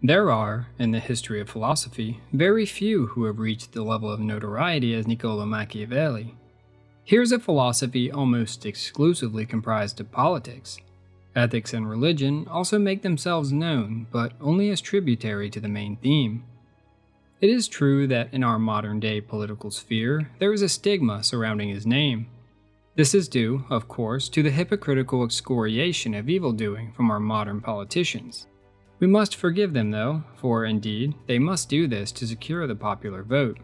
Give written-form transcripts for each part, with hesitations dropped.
There are, in the history of philosophy, very few who have reached the level of notoriety as Niccolo Machiavelli. Here's a philosophy almost exclusively comprised of politics. Ethics and religion also make themselves known, but only as tributary to the main theme. It is true that in our modern-day political sphere, there is a stigma surrounding his name. This is due, of course, to the hypocritical excoriation of evildoing from our modern politicians. We must forgive them though, for indeed, they must do this to secure the popular vote.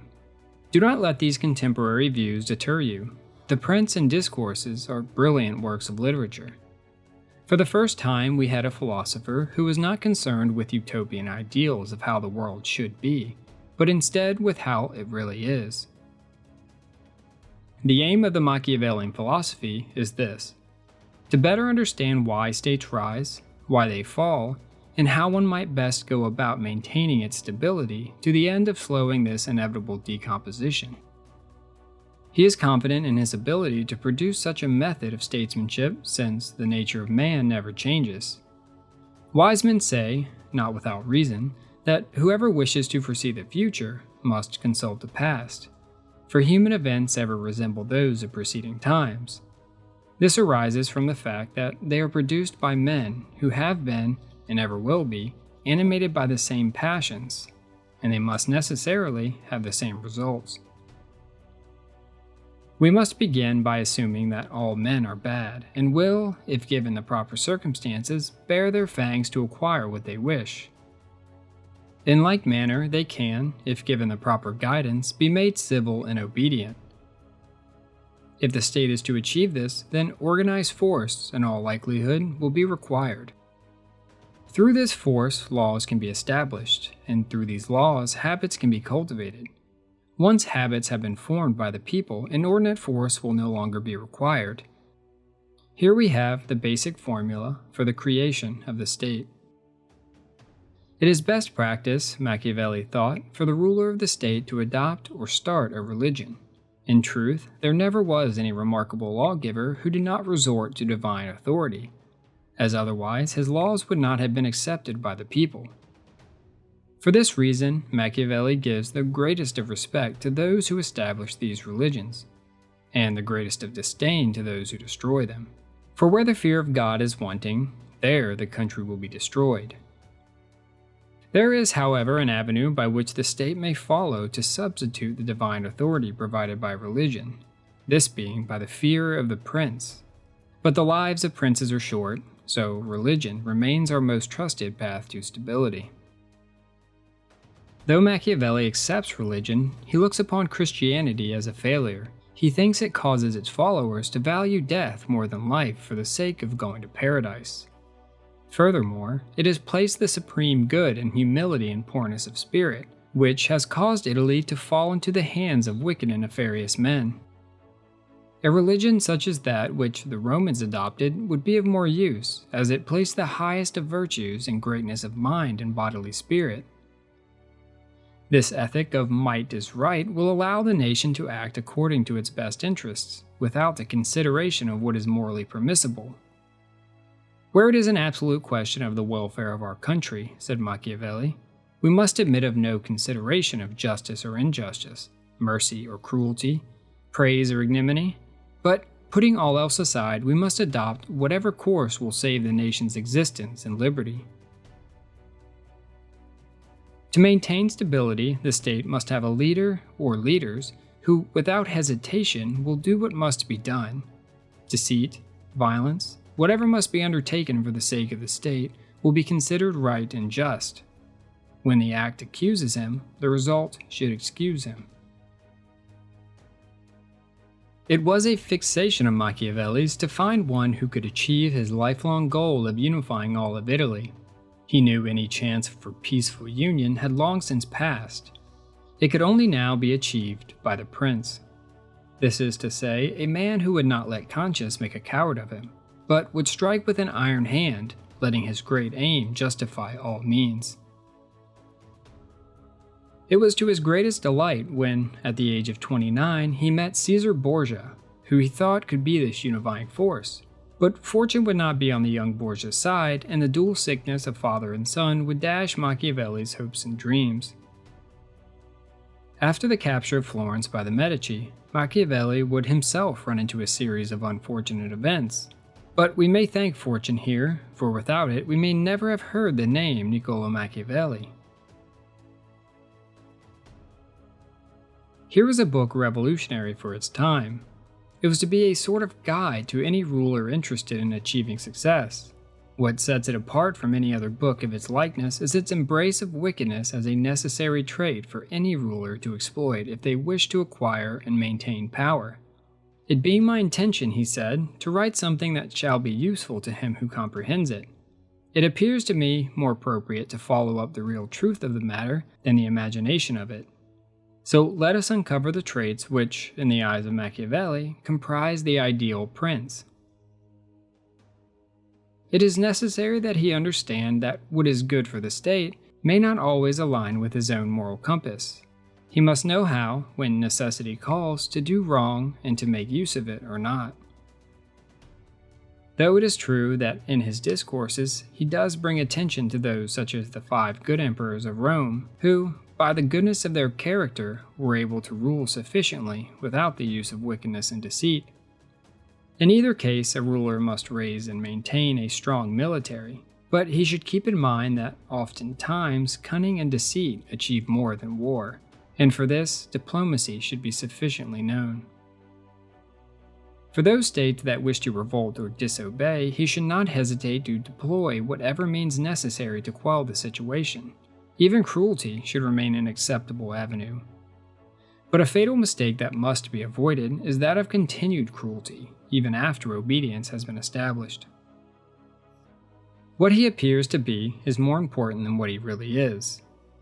Do not let these contemporary views deter you. The Prince and Discourses are brilliant works of literature. For the first time, we had a philosopher who was not concerned with utopian ideals of how the world should be, but instead with how it really is. The aim of the Machiavellian philosophy is this: to better understand why states rise, why they fall, and how one might best go about maintaining its stability to the end of slowing this inevitable decomposition. He is confident in his ability to produce such a method of statesmanship since the nature of man never changes. Wise men say, not without reason, that whoever wishes to foresee the future must consult the past, for human events ever resemble those of preceding times. This arises from the fact that they are produced by men who have been, and ever will be, animated by the same passions, and they must necessarily have the same results. We must begin by assuming that all men are bad, and will, if given the proper circumstances, bare their fangs to acquire what they wish. In like manner, they can, if given the proper guidance, be made civil and obedient. If the state is to achieve this, then organized force, in all likelihood, will be required. Through this force, laws can be established, and through these laws, habits can be cultivated. Once habits have been formed by the people, inordinate force will no longer be required. Here we have the basic formula for the creation of the state. It is best practice, Machiavelli thought, for the ruler of the state to adopt or start a religion. In truth, there never was any remarkable lawgiver who did not resort to divine authority, as otherwise his laws would not have been accepted by the people. For this reason, Machiavelli gives the greatest of respect to those who establish these religions, and the greatest of disdain to those who destroy them. For where the fear of God is wanting, there the country will be destroyed. There is, however, an avenue by which the state may follow to substitute the divine authority provided by religion, this being by the fear of the prince. But the lives of princes are short, so religion remains our most trusted path to stability. Though Machiavelli accepts religion, he looks upon Christianity as a failure. He thinks it causes its followers to value death more than life for the sake of going to paradise. Furthermore, it has placed the supreme good in humility and poorness of spirit, which has caused Italy to fall into the hands of wicked and nefarious men. A religion such as that which the Romans adopted would be of more use, as it placed the highest of virtues in greatness of mind and bodily spirit. This ethic of might is right will allow the nation to act according to its best interests, without the consideration of what is morally permissible. Where it is an absolute question of the welfare of our country, said Machiavelli, we must admit of no consideration of justice or injustice, mercy or cruelty, praise or ignominy, but putting all else aside, we must adopt whatever course will save the nation's existence and liberty. To maintain stability, the state must have a leader or leaders who, without hesitation, will do what must be done. Deceit, violence, whatever must be undertaken for the sake of the state will be considered right and just. When the act accuses him, the result should excuse him. It was a fixation of Machiavelli's to find one who could achieve his lifelong goal of unifying all of Italy. He knew any chance for peaceful union had long since passed. It could only now be achieved by the prince. This is to say, a man who would not let conscience make a coward of him, but would strike with an iron hand, letting his great aim justify all means. It was to his greatest delight when, at the age of 29, he met Caesar Borgia, who he thought could be this unifying force. But fortune would not be on the young Borgia's side, and the dual sickness of father and son would dash Machiavelli's hopes and dreams. After the capture of Florence by the Medici, Machiavelli would himself run into a series of unfortunate events. But we may thank fortune here, for without it we may never have heard the name Niccolo Machiavelli. Here was a book revolutionary for its time. It was to be a sort of guide to any ruler interested in achieving success. What sets it apart from any other book of its likeness is its embrace of wickedness as a necessary trait for any ruler to exploit if they wish to acquire and maintain power. It being my intention, he said, to write something that shall be useful to him who comprehends it, it appears to me more appropriate to follow up the real truth of the matter than the imagination of it. So let us uncover the traits which, in the eyes of Machiavelli, comprise the ideal prince. It is necessary that he understand that what is good for the state may not always align with his own moral compass. He must know how, when necessity calls, to do wrong and to make use of it or not. Though it is true that in his discourses he does bring attention to those such as the 5 good emperors of Rome, who, by the goodness of their character, were able to rule sufficiently without the use of wickedness and deceit. In either case, a ruler must raise and maintain a strong military, but he should keep in mind that oftentimes cunning and deceit achieve more than war, and for this, diplomacy should be sufficiently known. For those states that wish to revolt or disobey, he should not hesitate to deploy whatever means necessary to quell the situation. Even cruelty should remain an acceptable avenue. But a fatal mistake that must be avoided is that of continued cruelty, even after obedience has been established. What he appears to be is more important than what he really is.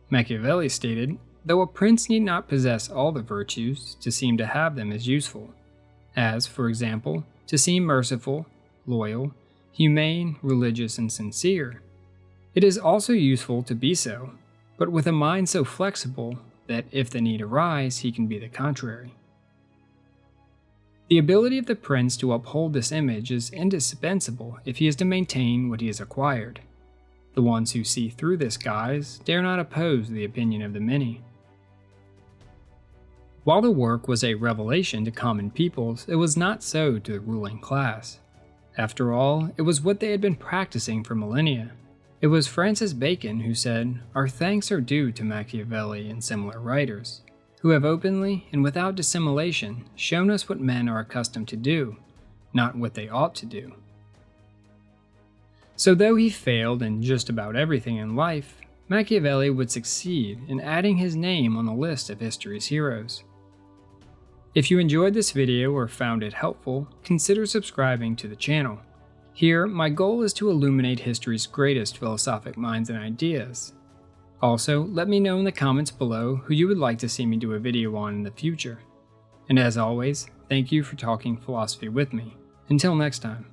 Machiavelli stated, though a prince need not possess all the virtues, to seem to have them is useful, as, for example, to seem merciful, loyal, humane, religious, and sincere. It is also useful to be so, but with a mind so flexible that if the need arise, he can be the contrary. The ability of the prince to uphold this image is indispensable if he is to maintain what he has acquired. The ones who see through this guise dare not oppose the opinion of the many. While the work was a revelation to common peoples, it was not so to the ruling class. After all, it was what they had been practicing for millennia. It was Francis Bacon who said, "Our thanks are due to Machiavelli and similar writers, who have openly and without dissimulation shown us what men are accustomed to do, not what they ought to do." So though he failed in just about everything in life, Machiavelli would succeed in adding his name on the list of history's heroes. If you enjoyed this video or found it helpful, consider subscribing to the channel. Here, my goal is to illuminate history's greatest philosophic minds and ideas. Also, let me know in the comments below who you would like to see me do a video on in the future. And as always, thank you for talking philosophy with me. Until next time.